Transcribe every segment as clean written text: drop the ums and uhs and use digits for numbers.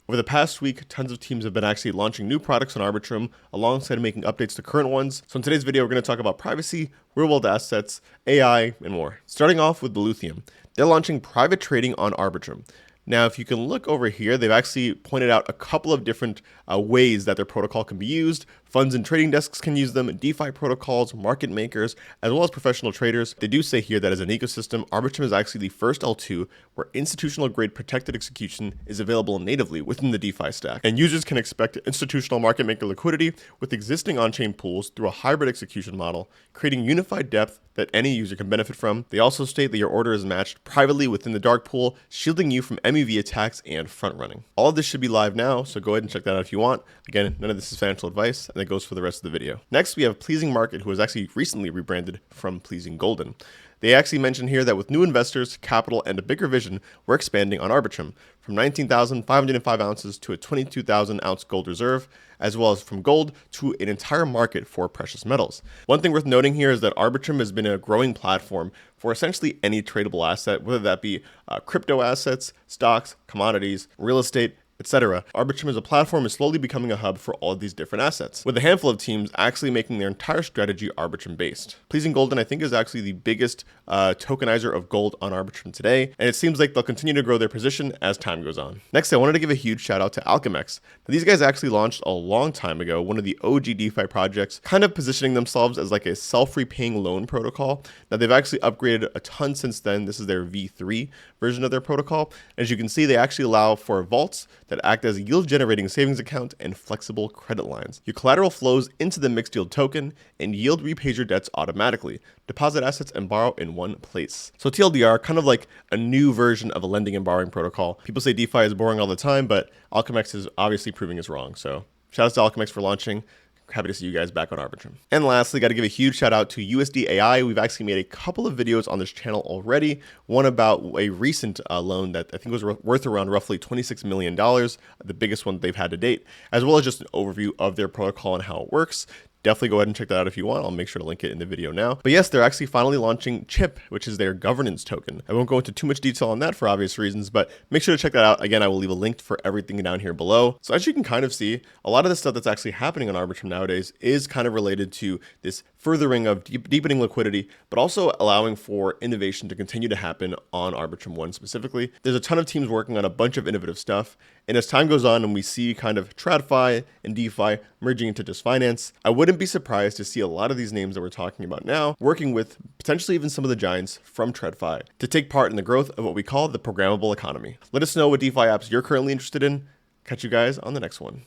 Over the past week, tons of teams have been actually launching new products on Arbitrum alongside making updates to current ones. So in today's video, we're going to talk about privacy, real-world assets, AI, and more. Starting off with Deluthium. They're launching private trading on Arbitrum. Now, if you can look over here, they've actually pointed out a couple of different ways that their protocol can be used. Funds and trading desks can use them, DeFi protocols, market makers, as well as professional traders. They do say here that as an ecosystem, Arbitrum is actually the first L2 where institutional grade protected execution is available natively within the DeFi stack. And users can expect institutional market maker liquidity with existing on-chain pools through a hybrid execution model, creating unified depth that any user can benefit from. They also state that your order is matched privately within the dark pool, shielding you from MEV attacks and front running. All of this should be live now, so go ahead and check that out if you want. Again, none of this is financial advice, and that goes for the rest of the video. Next, we have Pleasing Market, who was actually recently rebranded from Pleasing Golden. They actually mention here that with new investors, capital, and a bigger vision, we're expanding on Arbitrum from 19,505 ounces to a 22,000 ounce gold reserve, as well as from gold to an entire market for precious metals. One thing worth noting here is that Arbitrum has been a growing platform for essentially any tradable asset, whether that be crypto assets, stocks, commodities, real estate, etc. Arbitrum as a platform is slowly becoming a hub for all of these different assets, with a handful of teams actually making their entire strategy Arbitrum based. Pleasing Golden, I think, is actually the biggest tokenizer of gold on Arbitrum today, and it seems like they'll continue to grow their position as time goes on. Next, I wanted to give a huge shout out to Alchemix. Now, these guys actually launched a long time ago, one of the OG DeFi projects, kind of positioning themselves as like a self-repaying loan protocol. Now, they've actually upgraded a ton since then. This is their V3 version of their protocol. As you can see, they actually allow for vaults that act as a yield-generating savings account and flexible credit lines. Your collateral flows into the mixed yield token, and yield repays your debts automatically. Deposit assets and borrow in one place. So TLDR, kind of like a new version of a lending and borrowing protocol. People say DeFi is boring all the time, but Alchemix is obviously proving us wrong. So shout out to Alchemix for launching. Happy to see you guys back on Arbitrum. And lastly, got to give a huge shout out to USDAI. We've actually made a couple of videos on this channel already. One about a recent loan that I think was worth around roughly $26 million, the biggest one they've had to date, as well as just an overview of their protocol and how it works. Definitely go ahead and check that out if you want. I'll make sure to link it in the video now. But yes, they're actually finally launching CHIP, which is their governance token. I won't go into too much detail on that for obvious reasons, but make sure to check that out. Again, I will leave a link for everything down here below. So as you can kind of see, a lot of the stuff that's actually happening on Arbitrum nowadays is kind of related to this furthering of deepening liquidity, but also allowing for innovation to continue to happen on Arbitrum 1 specifically. There's a ton of teams working on a bunch of innovative stuff. And as time goes on and we see kind of TradFi and DeFi merging into just finance, I wouldn't be surprised to see a lot of these names that we're talking about now working with potentially even some of the giants from TradFi to take part in the growth of what we call the programmable economy. Let us know what DeFi apps you're currently interested in. Catch you guys on the next one.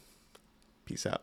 Peace out.